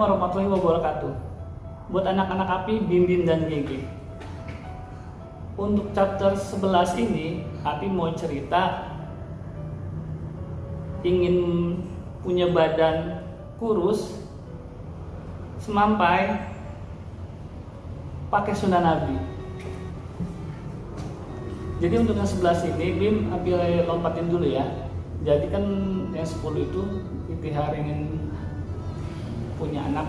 warahmatullahi wabarakatuh. Buat anak-anak Api, Bim dan Gege. Untuk chapter 11 ini, Api mau cerita ingin punya badan kurus, semampai, pakai sunnah Nabi. Jadi untuk yang 11 ini, Bim Api lompatin dulu ya. Jadi kan yang 10 itu ikhtiar ingin punya anak,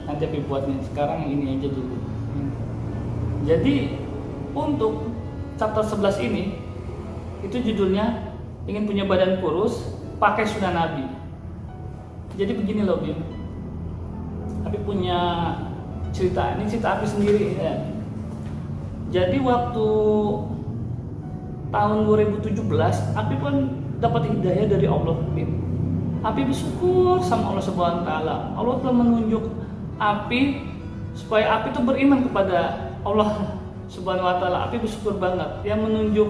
nanti Api buatnya. Sekarang yang ini aja dulu. Jadi untuk chapter 11 ini, itu judulnya ingin punya badan kurus, pakai sunnah Nabi. Jadi begini loh Bim, Api punya cerita, ini cerita Api sendiri ya. Jadi waktu tahun 2017, Api pun dapat hidayah dari Allah Bim. Api bersyukur sama Allah Subhanahu wa taala. Allah telah menunjuk Api supaya Api itu beriman kepada Allah Subhanahu wa taala. Api bersyukur banget. Yang menunjuk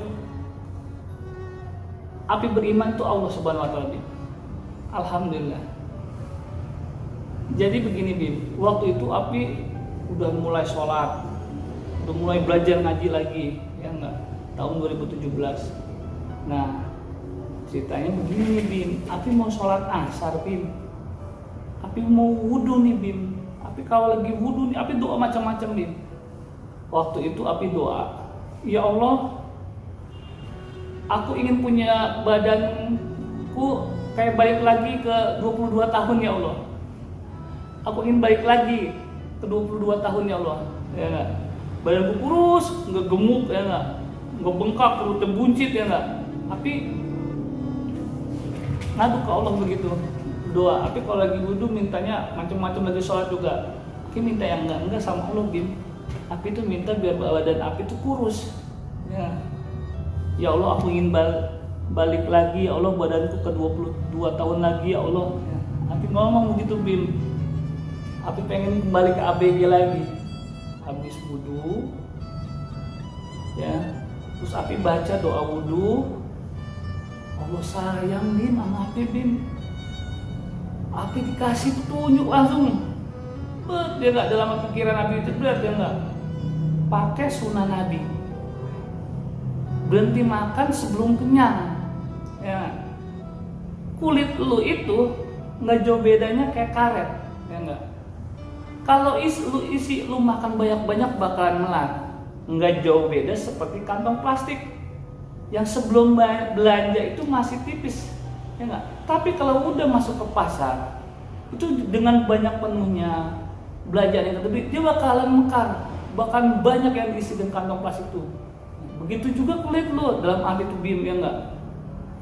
Api beriman itu Allah Subhanahu wa taala Bim. Alhamdulillah. Jadi begini Bim, waktu itu Api udah mulai sholat, udah mulai belajar ngaji lagi, ya enggak? Tahun 2017. Nah, ceritanya begini Bim, Api mau sholat asar Bim, Api mau wudhu nih Bim. Api kalau lagi wudhu nih, Api doa macam-macam Bim. Waktu itu Api doa, ya Allah, aku ingin punya badanku kayak balik lagi ke 22 tahun ya Allah. Aku ingin balik lagi ke 22 tahun ya Allah. Ya enggak? Badanku kurus, nggak gemuk ya enggak? Nggak bengkak, perutnya buncit ya enggak? Api ngadu ke Allah begitu doa. Api kalau lagi wudhu mintanya macam-macam, lagi sholat juga Api minta yang enggak sama Allah Bim. Api itu minta biar badan Api itu kurus ya. Ya Allah, aku ingin balik lagi ya Allah, badanku ke 22 tahun lagi ya Allah ya. Api ngomong begitu Bim. Api pengen kembali ke ABG lagi. Habis wudhu ya, terus Api baca doa wudhu. Allah sayang Bim sama Api Bim. Api dikasih petunjuk langsung. Dia nggak dalam pikiran Api itu berat, dia nggak pakai sunnah Nabi. Berhenti makan sebelum kenyang. Ya. Kulit lu itu nggak jauh bedanya kayak karet, ya nggak. Kalau isi lu makan banyak-banyak bakalan melar. Nggak jauh beda seperti kantong plastik yang sebelum belanja itu masih tipis, ya nggak? Tapi kalau udah masuk ke pasar, itu dengan banyak penuhnya belanjaan yang terlebih, dia bakalan mekar, bakalan banyak yang diisi dengan kantong plastik itu. Begitu juga kulit lu dalam arti itu Bim, ya nggak?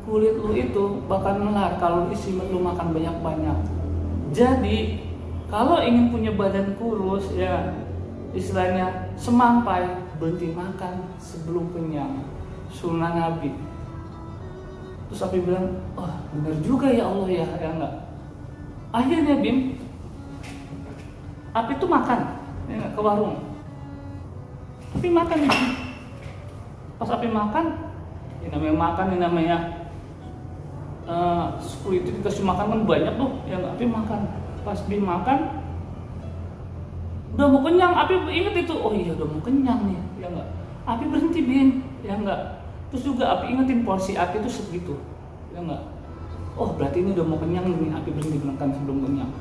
Kulit lu itu bakalan melar kalau isi lu makan banyak-banyak. Jadi kalau ingin punya badan kurus, ya istilahnya semampai, berhenti makan sebelum kenyang. Sunnah Nabi. Terus Api bilang, oh benar juga ya Allah ya enggak. Akhirnya Bim, Api tuh makan ya enggak, ke warung. Api makan Bim. Pas Api makan, ini namanya makan, ini namanya itu dikasih makan kan banyak tuh, ya enggak. Api makan. Pas Bim makan, udah mau kenyang, Api inget itu, oh iya udah mau kenyang nih, ya enggak. Api berhenti Bim, ya enggak. Terus juga Api ingetin porsi Api itu segitu, ya enggak. Oh berarti ini udah mau kenyang nih, Api berhenti makan sebelum kenyang.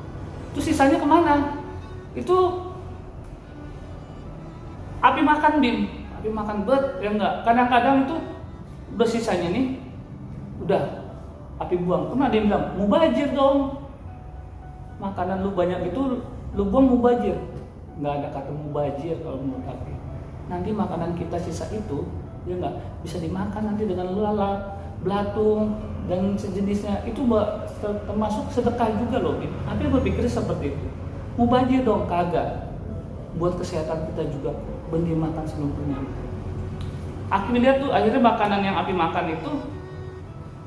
Terus sisanya kemana? Itu Api makan Bim, Api makan ya enggak. Kadang-kadang itu udah sisanya nih, udah Api buang. Pernah dia bilang, mubazir dong. Makanan lu banyak itu, lu buang mubazir. Nggak ada kata mubazir kalau menurut Api. Nanti makanan kita sisa itu, ya nggak bisa dimakan nanti dengan lalat, belatung dan sejenisnya. Itu termasuk sedekah juga loh. Api berpikir seperti itu. Mubazir dong, kagak. Buat kesehatan kita juga, berhenti makan sebelum kenyang. Api lihat tuh akhirnya makanan yang Api makan itu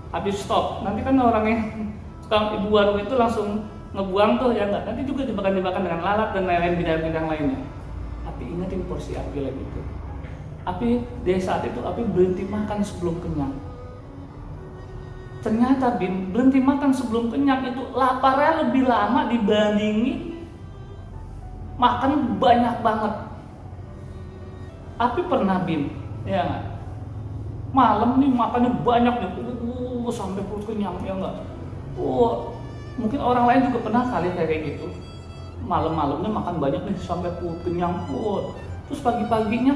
Api stop. Nanti kan orang yang tukang ibu warung itu langsung ngebuang tuh ya enggak. Nanti juga dimakan dengan lalat dan lain-lain bidang-bidang lainnya. Api ingetin porsi Api lagi itu. Api dari saat itu Api berhenti makan sebelum kenyang. Ternyata Bim, berhenti makan sebelum kenyang itu laparnya lebih lama dibandingin makan banyak banget. Api pernah Bim, ya nggak? Malam nih makannya banyak nih, sampai perut kenyang, ya nggak? Mungkin orang lain juga pernah kali kayak gitu. Malam-malamnya makan banyak nih sampai perut kenyang, terus pagi-paginya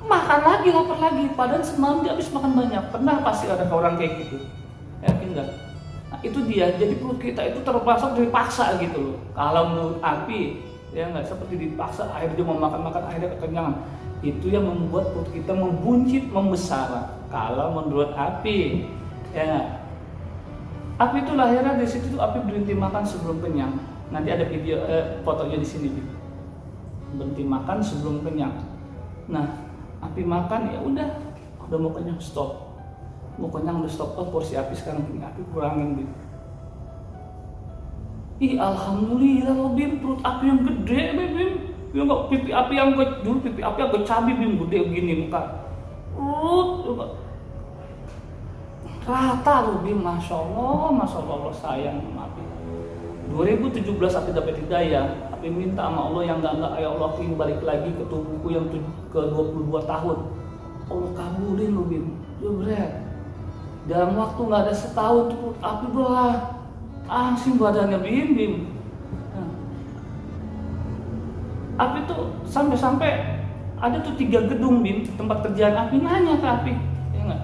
makan lagi, lapar lagi, padahal semalam dia habis makan banyak. Pernah pasti ada orang kayak gitu, yakin nggak? Nah itu dia, jadi perut kita itu terpaksa dipaksa gitu loh. Kalau menurut Api, ya nggak, seperti dipaksa, akhirnya dia mau makan-makan, akhirnya kekenyangan. Itu yang membuat perut kita membuncit, membesar. Kalau menurut Api, ya nggak? Api itu lahirnya dari situ tuh, Api berhenti makan sebelum kenyang. Nanti ada video fotonya di sini. Berhenti makan sebelum kenyang. Nah, Api makan ya udah mau kenyang stop. Mau kenyang udah stop. Porsi Api sekarang ini Api kurangin Bim. Alhamdulillah loh Bim, perut Api yang gede Bim. Ya enggak, pipi Api yang dulu pipi Api agak cabi Bim, gede begini muka. Rata loh Bim, Masya Allah sayang sama Api. 2017 Api dapat hidayah, Api minta sama Allah yang enggak, ya Allah Api balik lagi ke tubuhku yang ke 22 tahun. Allah kabulin loh Bim, jebret. Dalam waktu nggak ada setahun tuh Api belah, asing badannya Bim. Api tuh sampai ada tuh 3 gedung Bim, tempat kerjaan Api nanya ke Api, ya nggak?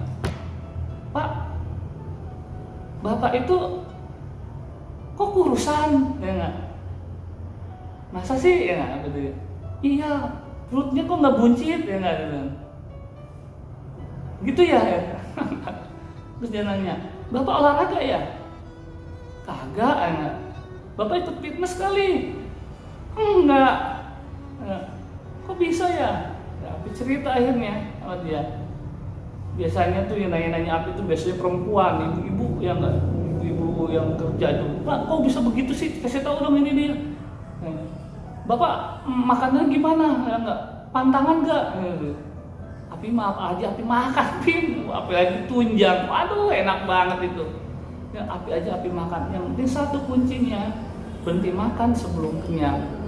Pak, Bapak itu kok kurusan, ya nggak? Masa sih, ya nggak? Iya, perutnya kok nggak buncit, ya nggak? Gitu ya. Terus dia nanya, Bapak olahraga ya? Kagak, ya nggak? Bapak ikut fitness kali? Enggak. Kok bisa ya? Api cerita akhirnya sama dia. Biasanya tuh yang nanya-nanya Api tuh biasanya perempuan, ibu-ibu yang nggak, ibu-ibu yang kerja tuh. Pak, kok bisa begitu sih? Kasih tahu dong ini dia. Bapak makannya gimana? Ya nggak? Pantangan nggak? Api maaf aja, Api makan Bim. Api lagi tunjang. Waduh, enak banget itu. Ya Api aja Api makan. Yang penting satu kuncinya, berhenti makan sebelum kenyang.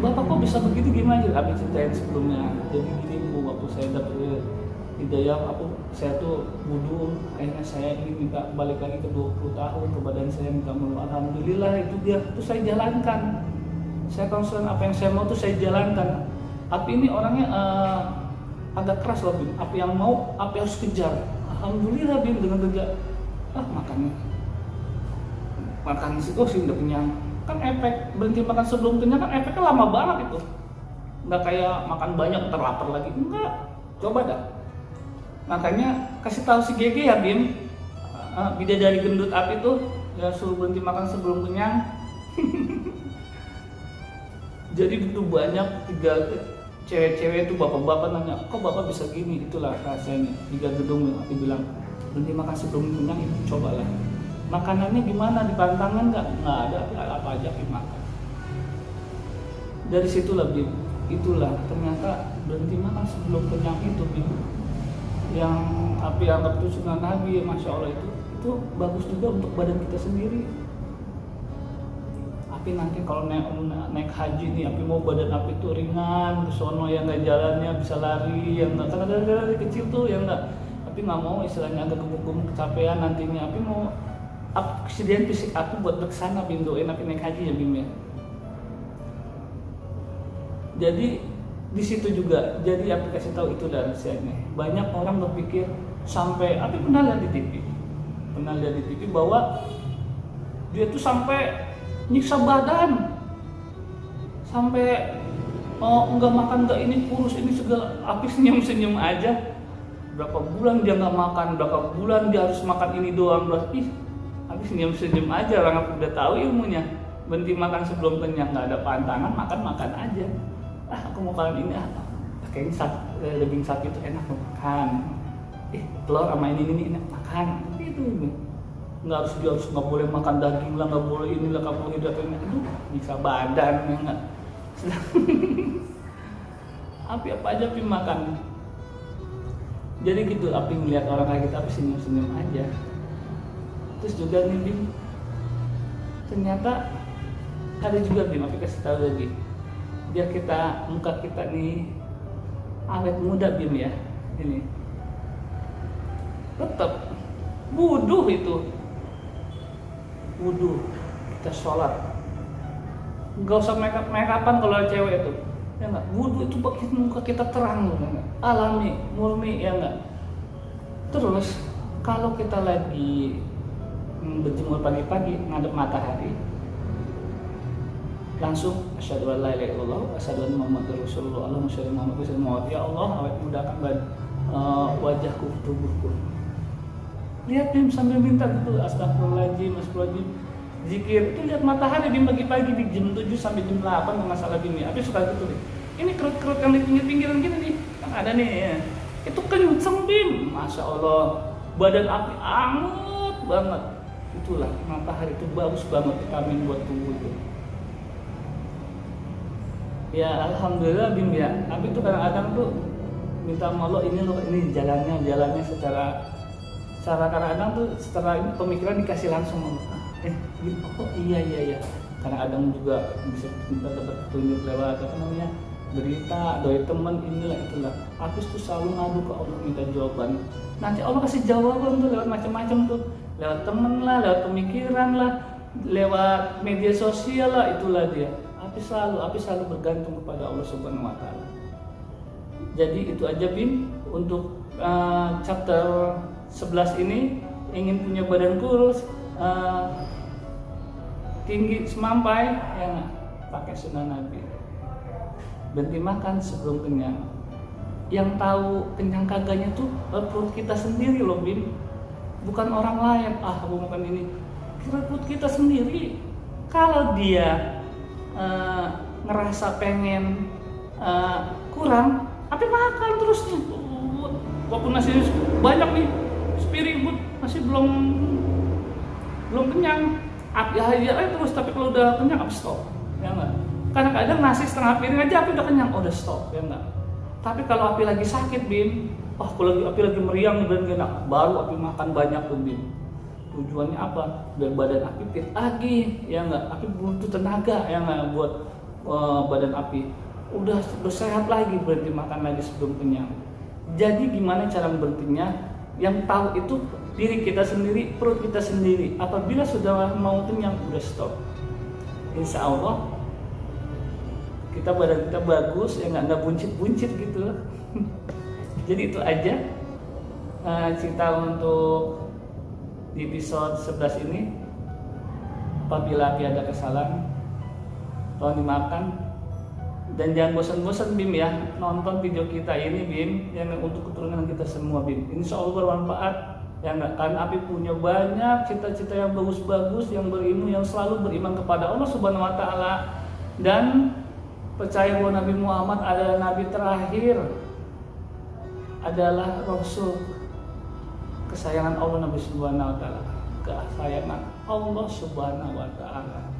Bapak kok bisa begitu gimana? Api ceritain sebelumnya. Jadi gini Bu, waktu saya dapat hidayah, saya tuh wudu, akhirnya saya ini minta balik lagi ke 20 tahun ke badan saya, minta maaf. Alhamdulillah itu dia, itu saya jalankan. Saya konsen apa yang saya mau tuh saya jalankan. Api ini orangnya agak keras loh Bim. Api yang mau, Api harus kejar. Alhamdulillah Bim dengan kerja. Makan sih, sih udah kenyang. Kan efek berhenti makan sebelum kenyang kan efeknya lama banget itu. Nggak kayak makan banyak terlapar lagi. Enggak. Coba dah. Makanya kasih tahu si Gege ya Bim. Bidadari gendut Api tuh ya suruh berhenti makan sebelum kenyang. Jadi itu banyak 3 cewek-cewek itu bapak-bapak nanya, kok bapak bisa gini? Itulah rasanya 3 gedung Api bilang berhenti makan sebelum kenyang, itu cobalah. Makanannya gimana? Di pantangan nggak ada, apa aja Api makan. Dari situlah Bim, itulah ternyata berhenti makan sebelum kenyang itu Bim, yang Api anggap itu sunnah Nabi, Masya Allah itu bagus juga untuk badan kita sendiri. Api nanti kalau naik haji nih, Api mau badan Api tuh ringan, kesono yang nggak jalannya bisa lari, yang nggak, karena dari kecil tuh yang nggak, Api nggak mau istilahnya agak gemuk-gemuk kecapean nantinya. Api mau kesediaan fisik Api buat bersana Bim, doain Api naik haji ya Bim ya. Jadi di situ juga, jadi Api kasih tahu itu rahasianya. Banyak orang berpikir sampai, Api pernah lihat di TV bahwa dia tuh sampai nyiksa badan, sampai nggak makan, nggak ini kurus ini segala. Api senyum aja. Berapa bulan dia nggak makan, berapa bulan dia harus makan ini doang. Api senyum aja, orang Api udah tahu ilmunya. Berhenti makan sebelum kenyang, nggak ada pantangan, makan aja. Aku mau makan ini, kayaknya daging sapi itu enak makan. Telur sama ini enak makan. Gitu. Nggak boleh makan daging lah, nggak boleh inilah, nggak boleh hidratnya. Aduh, bisa badan ya nggak. Api apa aja Api makan. Jadi gitu, Api ngeliat orang kayak gitu, Api senyum aja. Terus juga nih Bim, ternyata ada juga Bim, tapi kasih tahu lagi biar kita muka kita nih awet muda Bim ya. Ini tetap wudu itu, wudu kita sholat nggak usah make upan kalau cewek itu ya nggak, wudu itu bikin muka kita terang loh, ya, alami murni ya nggak. Terus kalau kita lagi berjemur pagi-pagi ngadep matahari, langsung asyhadu an la ilaha illallah wa asyhadu anna muhammadar rasulullah, Allahumma shalli ala Muhammad, ya Allah awet mudakan wajahku, tubuhku. Lihat Bim sambil minta gitu, astagfirullahaladzim, astagfirullahaladzim, zikir itu. Lihat matahari Bim pagi-pagi di jam 7 sampai jam 8 nggak masalah Bim ya. Tapi suka gitu Bim, ini kerut-kerut yang di pinggir-pinggiran gini nih kan ada nih ya. Itu kenceng Bim, masya Allah, badan api anget banget. Itulah matahari itu bagus banget vitamin buat tubuh itu. Ya alhamdulillah Bim ya. Tapi itu kadang-kadang tuh minta sama Allah, ini jalannya secara kadang-kadang tuh setelah ini pemikiran dikasih langsung gitu. Oh iya. Kadang-kadang juga bisa kita dapat petunjuk lewat apa namanya, berita dari teman, inilah itulah. Habis tuh selalu ngadu ke Allah minta jawaban. Nanti Allah kasih jawaban tuh lewat macam-macam tuh, lewat temen lah, lewat pemikiran lah, lewat media sosial lah, itulah dia. Tapi selalu bergantung kepada Allah Subhanahu Wa Taala. Jadi itu aja Bim untuk chapter 11 ini. Ingin punya badan kurus, tinggi semampai, ya nggak, pakai sunnah Nabi. Berhenti makan sebelum kenyang. Yang tahu kenyang kagaknya tuh perut kita sendiri loh Bim, bukan orang lain. Aku makan ini, kira perut kita sendiri. Kalau dia ngerasa pengen kurang, tapi makan terus tuh. Walaupun nasi banyak nih, sepiring pun masih belum kenyang, ya terus. Tapi kalau udah kenyang habis stop, ya enggak. Kadang-kadang nasi setengah piring aja api udah kenyang, udah stop, ya enggak. Tapi kalau api lagi sakit Bim, kalau api lagi meriang dan enak, baru api makan banyak tuh Bim. Tujuannya apa? Biar badan api fit lagi, ya enggak. Api butuh tenaga, ya enggak, buat badan api udah sehat lagi, berhenti makan lagi sebelum kenyang. Jadi gimana cara berhentinya? Yang tahu itu diri kita sendiri, perut kita sendiri. Apabila sudah mau kenyang, udah stop. Insya Allah kita badan kita bagus, ya nggak buncit-buncit gitu. Jadi itu aja cerita untuk di episode 11 ini. Apabila ada kesalahan, tolong dimaafkan. Dan jangan bosan-bosan Bim ya, nonton video kita ini Bim, yang untuk keturunan kita semua Bim. Insya Allah bermanfaat. Ya enggak, karena Api punya banyak cita-cita yang bagus-bagus, yang berilmu, yang selalu beriman kepada Allah Subhanahu Wa Taala, dan percaya bahwa Nabi Muhammad adalah Nabi terakhir, adalah Rasul kesayangan Allah, Nabi Subhanahu Wa Taala, kesayangan Allah Subhanahu Wa Taala,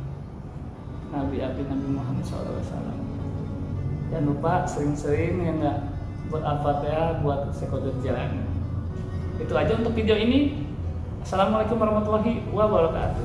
Nabi Nabi Muhammad SAW. Jangan lupa sering-sering ya enggak buat Al-Fatihah buat sekolah jalan. Itu aja untuk video ini. Assalamualaikum warahmatullahi wabarakatuh.